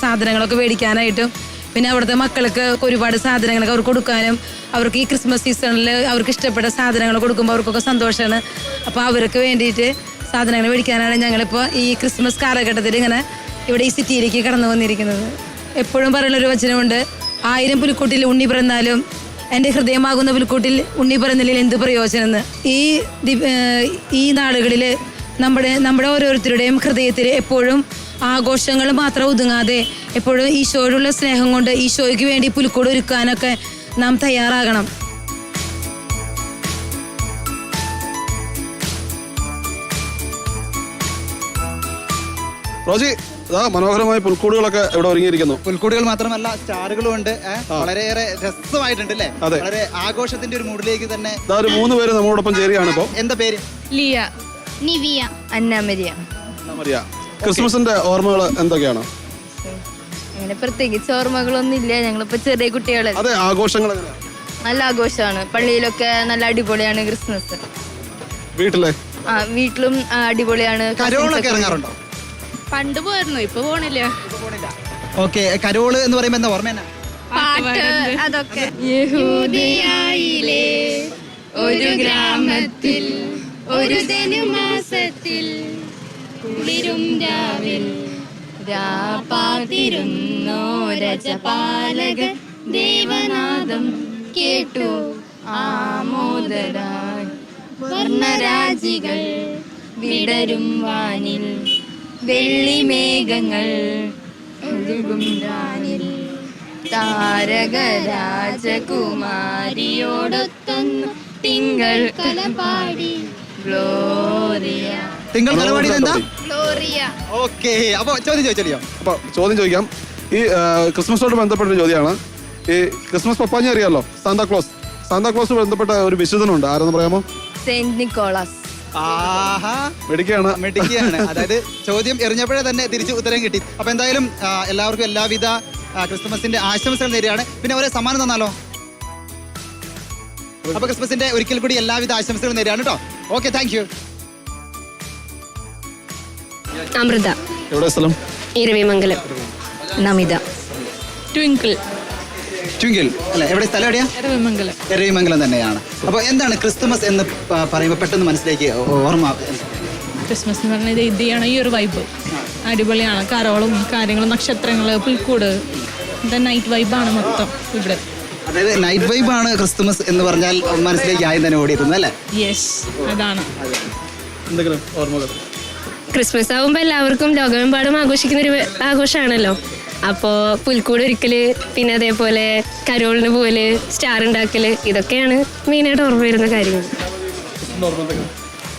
സാധനങ്ങളൊക്കെ മേടിക്കാനായിട്ടും പിന്നെ അവിടുത്തെ മക്കൾക്ക് ഒരുപാട് സാധനങ്ങളൊക്കെ അവർക്ക് കൊടുക്കാനും അവർക്ക് ഈ ക്രിസ്മസ് സീസണിൽ അവർക്ക് ഇഷ്ടപ്പെട്ട സാധനങ്ങൾ കൊടുക്കുമ്പോൾ അവർക്കൊക്കെ സന്തോഷമാണ്. അപ്പോൾ അവർക്ക് വേണ്ടിയിട്ട് സാധനങ്ങൾ മേടിക്കാനാണ് ഞങ്ങളിപ്പോൾ ഈ ക്രിസ്മസ് കാലഘട്ടത്തിൽ ഇങ്ങനെ ഇവിടെ ഈ സിറ്റിയിലേക്ക് കടന്നു വന്നിരിക്കുന്നത്. എപ്പോഴും പറയുന്നൊരു വചനമുണ്ട്, 1000 പുലിക്കൂട്ടിൽ ഉണ്ണി പിറന്നാലും എൻ്റെ ഹൃദയമാകുന്ന പുലിക്കൂട്ടിൽ ഉണ്ണി പിറന്നില്ലെങ്കിൽ എന്ത് പ്രയോജനം എന്ന്. ഈ നാളുകളിൽ നമ്മുടെ ഓരോരുത്തരുടെയും ഹൃദയത്തിൽ എപ്പോഴും ആഘോഷങ്ങൾ മാത്രം ഒതുങ്ങാതെ എപ്പോഴും ഈശോയോടുള്ള സ്നേഹം കൊണ്ട് ഈശോയ്ക്ക് വേണ്ടി പുലിക്കൂട് ഒരുക്കാനൊക്കെ നാം തയ്യാറാകണം. റോജി, മനോഹരമായ പുൽക്കൂടുകളൊക്കെ ഇവിടെ ഒരുങ്ങിയിരിക്കുന്നു. പുൽക്കൂടുകൾ മാത്രമല്ല, സ്റ്റാറുകളും ഉണ്ട്. വളരെയേറെ രസമായിട്ടുണ്ട് അല്ലേ? അതെ. വളരെ ആഘോഷത്തിന്റെ ഒരു മൂഡിലേക്ക് തന്നെ. ഒരു 3 പേര് നമ്മളോടൊപ്പം ചേരുകയാണ് ഇപ്പൊ. എന്താ പേര്? ലിയ, നിവിയ, അന്നാമരിയ. ക്രിസ്മസിന്റെ ഓർമ്മകൾ എന്തൊക്കെയാണ്? അങ്ങനെ പ്രത്യേകിച്ച് ഓർമ്മകളൊന്നും ഇല്ല. ഞങ്ങളിപ്പോ ചെറിയ കുട്ടികള്. അതെ, ആഘോഷങ്ങൾ എങ്ങനെയാ? നല്ല ആഘോഷമാണ്. പള്ളിയിലൊക്കെ നല്ല അടിപൊളിയാണ് ക്രിസ്മസ്. വീട്ടിലെ വീട്ടിലും അടിപൊളിയാണ്. കരോളൊക്കെ ഇറങ്ങാറുണ്ടോ? പണ്ട് പോയിരുന്നു, ഇപ്പൊ പോണില്ല. ഓക്കെ, കരോള് എന്ന് പറയുമ്പോ എന്താ ഓർമ്മ? പാട്ട് അതൊക്കെ. യഹൂദയായിലെ ഒരു ഗ്രാമത്തിൽ ഒരു ധനുമാസത്തിൽ കുളിരും രാവിൽ രാപാതിരുന്നോ രജപാലക ദേവനാദം കേട്ടു ആമോദരായി വർണ്ണരാജികൾ വിടരും വാനിൽ വെള്ളിമേഘങ്ങൾ ഒഴുകും രാനിൽ താരക രാജകുമാരിയോടൊത്തൊന്നു തിങ്കൾ കലപാടി ഗ്ലോറിയ. തിങ്കൾ കലപാടി എന്താ? ഗ്ലോറിയ. ഓക്കെ, അപ്പൊ ചോദ്യം ചോദിക്കാം. ഈ ക്രിസ്മസോട് ബന്ധപ്പെട്ട ചോദ്യമാണ്. ഈ ക്രിസ്മസ് പപ്പാഞ്ഞ അറിയാലോ, സാന്താക്ലോസ് ബന്ധപ്പെട്ട ഒരു വിശുദ്ധനുണ്ട്. ആരെന്ന് പറയാമോ? Saint Nicholas. മെഡിക്കുകയാണ്. അതായത് ചോദ്യം എറിഞ്ഞപ്പോഴേ തന്നെ തിരിച്ച് ഉത്തരം കിട്ടി. അപ്പൊ എന്തായാലും എല്ലാവർക്കും എല്ലാവിധ ക്രിസ്മസിന്റെ ആശംസകൾ നേരെയാണ്. പിന്നെ ഒരേ സമ്മാനം തന്നാലോ? അപ്പൊ ക്രിസ്മസിന്റെ ഒരിക്കൽ കൂടി എല്ലാവിധ ആശംസകളും നേരെയാണ് കേട്ടോ. Okay, thank you. അമൃത. എവിടെ സ്ഥലം? ഇരവിമംഗലം. നമിത. ട്വിങ്കിൾ അല്ലെ? എവിടെ സ്ഥലം? എവിടെയാ? എരവിമംഗലം തന്നെയാണ്. അപ്പൊ എന്താണ് ക്രിസ്മസ് എന്ന് പറയുമ്പോൾ പെട്ടെന്ന് മനസ്സിലേക്ക് ഓർമ്മ? ക്രിസ്മസ് എന്ന് പറഞ്ഞാൽ ഇതാണ് ഈ ഒരു വൈബ്. അടിപൊളിയാണ്. കരോളും കാര്യങ്ങളും, നക്ഷത്രങ്ങള്, പുൽക്കൂട്, നൈറ്റ് വൈബാണ് മൊത്തം ഇവിടെ. അതായത് നൈറ്റ് വൈബാണ് ക്രിസ്മസ് എന്ന് പറഞ്ഞാൽ മനസ്സിലേക്ക് ആദ്യം തന്നെ ഓടിയെത്തുന്നത് അല്ലേ? യെസ്, അതാണ്. എന്തെങ്കിലും ഓർമ്മകൾ? ക്രിസ്മസ് ആവുമ്പോൾ എല്ലാവർക്കും ലോകമെമ്പാടും ആഘോഷിക്കുന്നൊരു ആഘോഷമാണല്ലോ. അപ്പോൾ പുൽക്കൂട് ഒരുക്കല്, പിന്നെ അതേപോലെ കരോളിന് പോലെ സ്റ്റാർ ഉണ്ടാക്കല്, ഇതൊക്കെയാണ് മെയിനായിട്ട് ഓർമ്മ വരുന്ന കാര്യങ്ങൾ.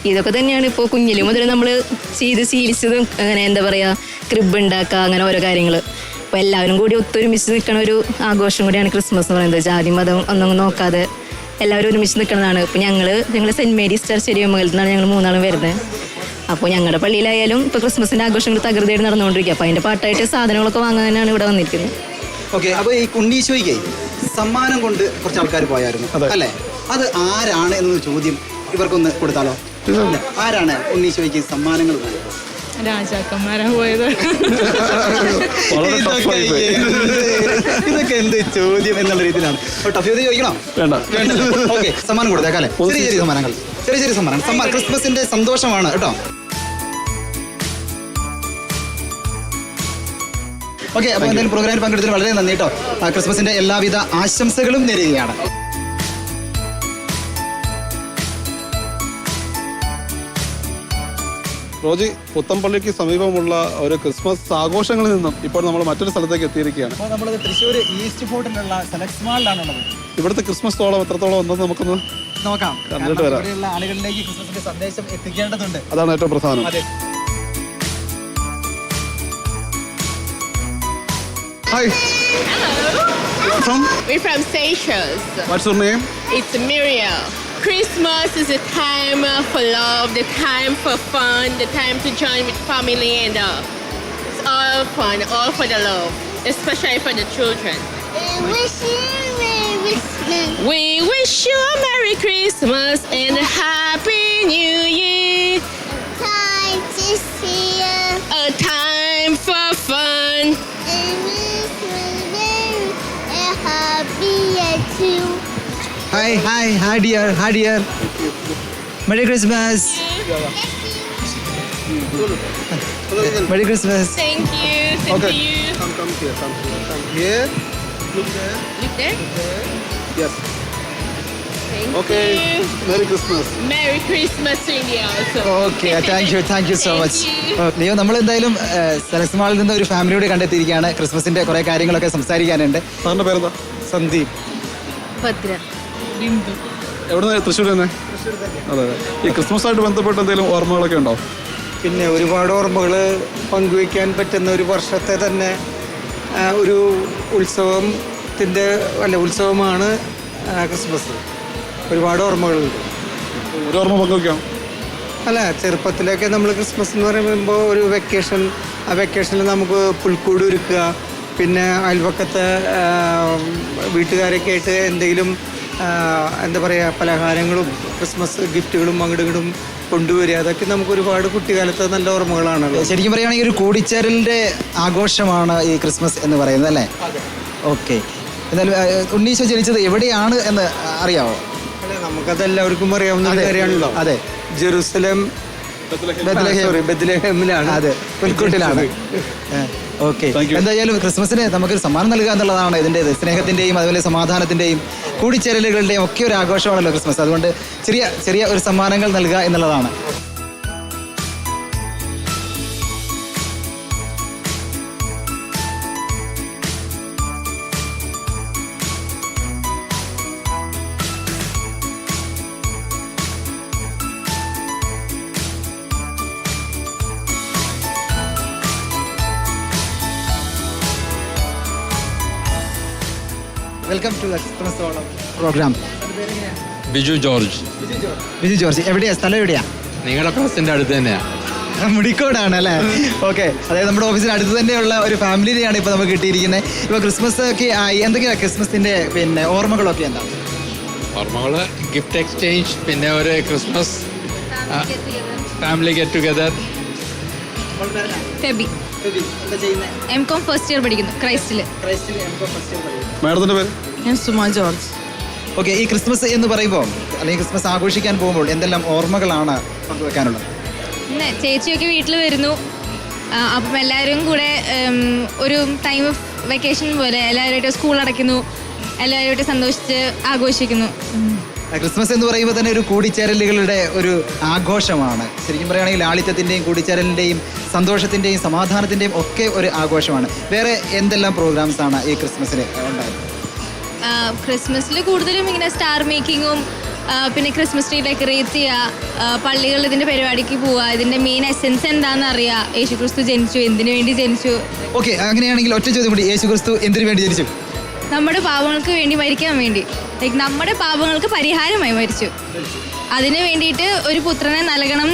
ഇതൊക്കെ തന്നെയാണ് ഇപ്പോൾ കുഞ്ഞില് മുതൽ നമ്മൾ ചെയ്ത് ശീലിച്ചതും. അങ്ങനെ എന്താ പറയുക, ക്രിബ് ഉണ്ടാക്കുക, അങ്ങനെ ഓരോ കാര്യങ്ങൾ. അപ്പോൾ എല്ലാവരും കൂടി ഒത്തൊരുമിച്ച് നിൽക്കുന്ന ഒരു ആഘോഷം കൂടിയാണ് ക്രിസ്മസ് എന്ന് പറയുന്നത്. ജാതി മതം ഒന്നും നോക്കാതെ എല്ലാവരും ഒരുമിച്ച് നിൽക്കുന്നതാണ്. ഇപ്പോൾ ഞങ്ങൾ സെൻറ്റ് മേരീസ് ചർച്ച് എരവിമംഗലത്തിൽ നിന്നാണ് ഞങ്ങൾ 3 ആളും വരുന്നത്. അപ്പോൾ ഞങ്ങളുടെ പള്ളിയിലായാലും ഇപ്പോൾ ക്രിസ്മസിൻ്റെ ആഘോഷങ്ങൾ തകൃതിയായിട്ട് നടന്നുകൊണ്ടിരിക്കുക. അപ്പോൾ അതിൻ്റെ പാട്ടായിട്ട് സാധനങ്ങളൊക്കെ വാങ്ങാനാണ് ഇവിടെ വന്നിരിക്കുന്നത്. ഓക്കെ, അപ്പോൾ ഈ ഉണ്ണീശോയ്ക്ക് സമ്മാനം കൊണ്ട് കുറച്ച് ആൾക്കാർ പോയായിരുന്നു അല്ലേ? അത് ആരാണ് എന്നൊരു ചോദ്യം ഇവർക്കൊന്ന് കൊടുത്താലോ? ആരാണ് ഉണ്ണീശോയ്ക്ക് സമ്മാനങ്ങൾ പോയത്? രാജാക്കന്മാരാ പോയത്. ഇതൊക്കെ എന്ത് ചോദ്യം എന്നുള്ള രീതിയിലാണ്. ടഫ് ചോദ്യം ചോദിക്കണോ? വേണ്ട. ഓക്കെ, സമ്മാനം കൊടുത്തേക്കാല്ലേ? ചെറിയ സമ്മാനങ്ങൾ, ചെറിയ സമ്മാനം. ക്രിസ്മസിന്റെ സന്തോഷമാണ് കേട്ടോ. ഓക്കെ, അപ്പോൾ എന്തായാലും പ്രോഗ്രാമിൽ പങ്കെടുത്തതിന് വളരെ നന്ദി കേട്ടോ. ക്രിസ്മസിന്റെ എല്ലാവിധ ആശംസകളും നേരുകയാണ്. റോജി, പുത്തൻപള്ളിക്ക് സമീപമുള്ള ഒരു ക്രിസ്മസ് ആഘോഷങ്ങളിൽ നിന്നും ഇപ്പോൾ നമ്മൾ മറ്റൊരു സ്ഥലത്തേക്ക് എത്തിയിരിക്കുകയാണ്. അപ്പോൾ നമ്മൾ തൃശ്ശൂർ ഈസ്റ്റ് ഫോർട്ടിലുള്ള സെലക്സ് മാളിലാണുള്ളത്. ഇവിടുത്തെ ക്രിസ്മസ് തോളം എത്രത്തോളം ഉണ്ടെന്ന് നമുക്കൊന്ന് നോക്കാം. കണ്ടിട്ട് വരാം. ഇവിടെയുള്ള ആളുകളിലേക്ക് ക്രിസ്മസിന്റെ സന്ദേശം എത്തിക്കേണ്ടതുണ്ട്. അതാണ് ഏറ്റവും പ്രധാനം. അതെ. Hi. From? We're from Seychelles. What's your name? It's Miriam. Christmas is a time for love, the time for fun, the time to join with family, and it's all fun, all for the love, especially for the children. We wish you a Merry Christmas. We wish you a Merry Christmas and a Happy New Year. Time to see you. A time for fun. And wish you a happy year too. Hi dear. Merry Christmas. Merry Christmas. Thank you. Thank Okay. you. Come here. Look there. Look there. Yes. Thank Okay. you. Merry Christmas. Merry Christmas to India also. Okay, thank you so much. Thank Leo, നമ്മൾ എന്തായാലും സെലക്സ് മാളിൽ നിന്ന് ഒരു ഫാമിലിയോട് കണ്ടെത്തിയിരിക്കുകയാണ്. ക്രിസ്മസിന്റെ കുറെ കാര്യങ്ങളൊക്കെ സംസാരിക്കാനുണ്ട്. സാറിന്റെ പേരെന്താ? സന്ദീപ്. ഭദ്ര. എവിടെ നിന്ന്? തൃശ്ശൂർ തന്നെ. അതെ. ഈ ക്രിസ്മസ് ആയിട്ട് ബന്ധപ്പെട്ട് എന്തെങ്കിലും ഓർമ്മകളൊക്കെ ഉണ്ടോ? പിന്നെ ഒരുപാട് ഓർമ്മകൾ പങ്കുവയ്ക്കാൻ പറ്റുന്ന ഒരു വർഷത്തെ തന്നെ ഒരു ഉത്സവമാണ് ക്രിസ്മസ്. ഒരുപാട് ഓർമ്മകളുണ്ട്. ഒരു ഓർമ്മ പങ്കുവയ്ക്കാം. അല്ല, ചെറുപ്പത്തിലൊക്കെ നമ്മൾ ക്രിസ്മസ് എന്ന് പറയുമ്പോൾ ഒരു വെക്കേഷൻ, ആ വെക്കേഷനിൽ നമുക്ക് പുൽക്കൂട് ഒരുക്കുക, പിന്നെ അയൽപക്കത്തെ വീട്ടുകാരൊക്കെ ആയിട്ട് എന്തെങ്കിലും എന്താ പറയുക പലഹാരങ്ങളും ക്രിസ്മസ് ഗിഫ്റ്റുകളും അങ്ങോട്ടും കൊണ്ടുവരിക, അതൊക്കെ നമുക്ക് ഒരുപാട് കുട്ടിക്കാലത്തെ നല്ല ഓർമ്മകളാണല്ലോ. ശരിക്കും പറയുകയാണെങ്കിൽ ഒരു കൂടിച്ചേരലിൻ്റെ ആഘോഷമാണ് ഈ ക്രിസ്മസ് എന്ന് പറയുന്നത് അല്ലേ? ഓക്കെ. എന്നാലും ഉണ്ണീശോ ജനിച്ചത് എവിടെയാണ് എന്ന് അറിയാമോ? അല്ല, നമുക്കതെല്ലാവർക്കും അറിയാവുന്ന കാര്യമാണല്ലോ. അതെ, ജെറുസലേം ബെത്ലഹേമിലാണ്. അതെ, പുൽക്കൂട്ടിലാണ്. ഓക്കെ. എന്തായാലും ക്രിസ്മസിന് നമുക്കൊരു സമ്മാനം നൽകുക എന്നുള്ളതാണ് ഇതിൻ്റെത്. സ്നേഹത്തിൻ്റെയും അതുപോലെ സമാധാനത്തിൻ്റെയും കൂടിച്ചേരലുകളുടെയും ഒക്കെ ഒരു ആഘോഷമാണല്ലോ ക്രിസ്മസ്. അതുകൊണ്ട് ചെറിയ ചെറിയ ഒരു സമ്മാനങ്ങൾ നൽകുക എന്നുള്ളതാണ്. Welcome to the Christmas Onam programme. Biju George. Biju George, എവിടെയാ സ്ഥലം? എവിടെയാ? നിങ്ങളുടെ ക്ലാസിന്റെ അടുത്ത് തന്നെയാണ്. മുടിക്കോടാണ് അല്ലേ? ഓക്കെ. അതായത് നമ്മുടെ ഓഫീസിന് അടുത്ത് തന്നെയുള്ള ഒരു ഫാമിലിയാണ് ഇപ്പോൾ നമുക്ക് കിട്ടിയിരിക്കുന്നത്. ഇപ്പോൾ ക്രിസ്മസ് ഒക്കെ ആയി, എന്തൊക്കെയാണ് ക്രിസ്മസിന്റെ പിന്നെ ഓർമ്മകളൊക്കെ എന്താണ്? ഓർമ്മകള് ഗിഫ്റ്റ് എക്സ്ചേഞ്ച്, പിന്നെ ഒരു Christmas family get together. Febi, M.Com first year പഠിക്കുന്നു ക്രൈസ്റ്റില്. മാഡത്തിന്റെ പേര്? ഞാൻ സുമ ജോർജ്. ഓക്കെ. ഈ ക്രിസ്മസ് എന്ന് പറയുമ്പോൾ അല്ലെങ്കിൽ ക്രിസ്മസ് ആഘോഷിക്കാൻ പോകുമ്പോൾ എന്തെല്ലാം ഓർമ്മകളാണ് പങ്കുവെക്കാനുള്ളത്? പിന്നെ ചേച്ചിയൊക്കെ വീട്ടിൽ വരുന്നു, അപ്പം എല്ലാവരും കൂടെ ഒരു ടൈം ഓഫ് വെക്കേഷൻ പോലെ എല്ലാവരുമായിട്ട് സ്കൂൾ അടയ്ക്കുന്നു, എല്ലാവരുമായിട്ട് സന്തോഷിച്ച് ആഘോഷിക്കുന്നു. ക്രിസ്മസ് എന്ന് പറയുമ്പോൾ തന്നെ ഒരു കൂടിച്ചേരലുകളുടെ ഒരു ആഘോഷമാണ്. ശരിക്കും പറയുകയാണെങ്കിൽ ലാളിത്യത്തിൻ്റെയും കൂടിച്ചേരലിൻ്റെയും സന്തോഷത്തിൻ്റെയും സമാധാനത്തിൻ്റെയും ഒക്കെ ഒരു ആഘോഷമാണ്. വേറെ എന്തെല്ലാം പ്രോഗ്രാംസ് ആണ് ഈ ക്രിസ്മസിൽ ഉണ്ടായത്? ക്രിസ്മസിൽ കൂടുതലും ഇങ്ങനെ സ്റ്റാർ മേക്കിങ്ങും പിന്നെ ക്രിസ്മസ് ട്രീ ഡെക്കറേറ്റ് ചെയ്യുക, പള്ളികളിൽ ഇതിൻ്റെ പരിപാടിക്ക് പോവുക, ഇതിൻ്റെ മെയിൻ എസെൻസ് എന്താണെന്ന് അറിയുക. യേശുക്രിസ്തു ജനിച്ചു, എന്തിനു വേണ്ടി ജനിച്ചു. ഓക്കെ, അങ്ങനെയാണെങ്കിൽ ഒറ്റ ചോദ്യം കൂടി. യേശുക്രിസ്തു എന്തിനു വേണ്ടി ജനിച്ചു? നമ്മുടെ പാപങ്ങൾക്ക് വേണ്ടി മരിക്കാൻ വേണ്ടി. ലൈക്ക് നമ്മുടെ പാപങ്ങൾക്ക് പരിഹാരമായി മരിച്ചു. അതിന് വേണ്ടിയിട്ട് ഒരു പുത്രനെ നൽകണം.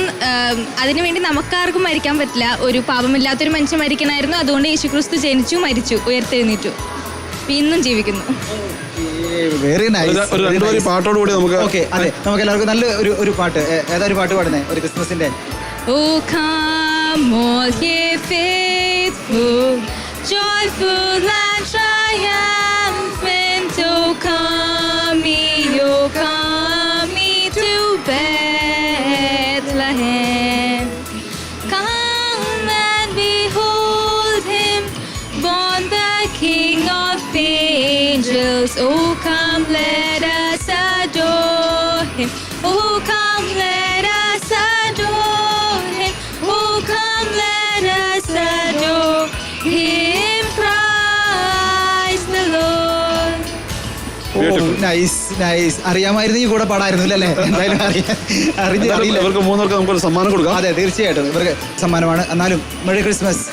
അതിനു വേണ്ടി നമുക്കാർക്കും മരിക്കാൻ പറ്റില്ല. ഒരു പാപമില്ലാത്തൊരു മനുഷ്യൻ മരിക്കണമായിരുന്നു. അതുകൊണ്ട് യേശുക്രിസ്തു ജനിച്ചു, മരിച്ചു, ഉയർത്തെഴുന്നേറ്റു, ഇന്നും ജീവിക്കുന്നു. പാട്ടോടുകൂടി നമുക്ക് ഓക്കെ. അതെ, നമുക്ക് എല്ലാവർക്കും നല്ല ഒരു പാട്ട്. ഏതൊരു പാട്ട് പാടുന്നേ ഒരു ക്രിസ്മസിന്റെ? Oh come all ye faithful, joyful and triumphant, oh come ye to Bethlehem. Come and behold him, born the King of angels. Oh come let us adore him. Oh come let us adore him. Oh come let us adore him. Praise the Lord. Nice nice. അറിയാമായിരുന്നെങ്കിൽ കൂടെ പാടായിരുന്നു അല്ലേ? എന്തായാലും അറിയില്ല. ഇവർക്ക് മൂന്നവർക്ക് നമുക്കൊരു സമ്മാനം കൊടുക്കാം. അതെ, തീർച്ചയായിട്ടും ഇവർക്ക് സമ്മാനമാണ്. എന്നാലും merry Christmas.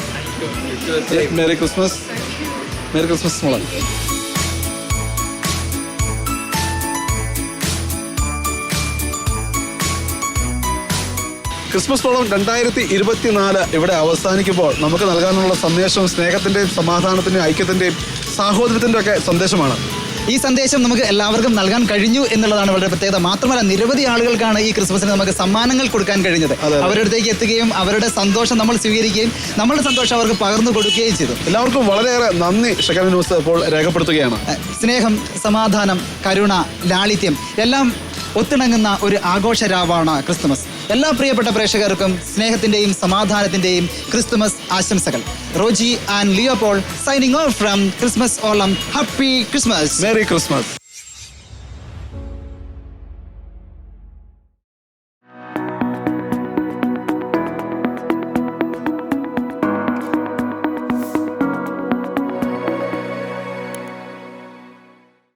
Merry Christmas. Merry Christmas മോളെ. ക്രിസ്മസ് ഓണം 2024 ഇവിടെ അവസാനിക്കുമ്പോൾ നമുക്ക് നൽകാനുള്ള സന്ദേശം സ്നേഹത്തിന്റെയും സമാധാനത്തിന്റെയും ഐക്യത്തിന്റെയും സാഹോദര്യത്തിന്റെയും ഒക്കെ സന്ദേശമാണ്. ഈ സന്ദേശം നമുക്ക് എല്ലാവർക്കും നൽകാൻ കഴിഞ്ഞു എന്നുള്ളതാണ് വളരെ പ്രത്യേകത. മാത്രമല്ല, നിരവധി ആളുകൾക്കാണ് ഈ ക്രിസ്മസിന് നമുക്ക് സമ്മാനങ്ങൾ കൊടുക്കാൻ കഴിഞ്ഞത്. അവരുടെ അടുത്തേക്ക് എത്തുകയും അവരുടെ സന്തോഷം നമ്മൾ സ്വീകരിക്കുകയും നമ്മുടെ സന്തോഷം അവർക്ക് പകർന്നു കൊടുക്കുകയും ചെയ്തു. എല്ലാവർക്കും വളരെയേറെ നന്ദി ഷെക്കേന ന്യൂസ് ഇപ്പോൾ രേഖപ്പെടുത്തുകയാണ്. സ്നേഹം, സമാധാനം, കരുണ, ലാളിത്യം എല്ലാം ഒത്തിണങ്ങുന്ന ഒരു ആഘോഷരാവാണ് ക്രിസ്തുമസ്. എല്ലാ പ്രിയപ്പെട്ട പ്രേക്ഷകർക്കും സ്നേഹത്തിന്റെയും സമാധാനത്തിന്റെയും ക്രിസ്തുമസ് ആശംസകൾ. Roji and Leopold signing off from Christmas ഓളം. Happy Christmas. Merry Christmas.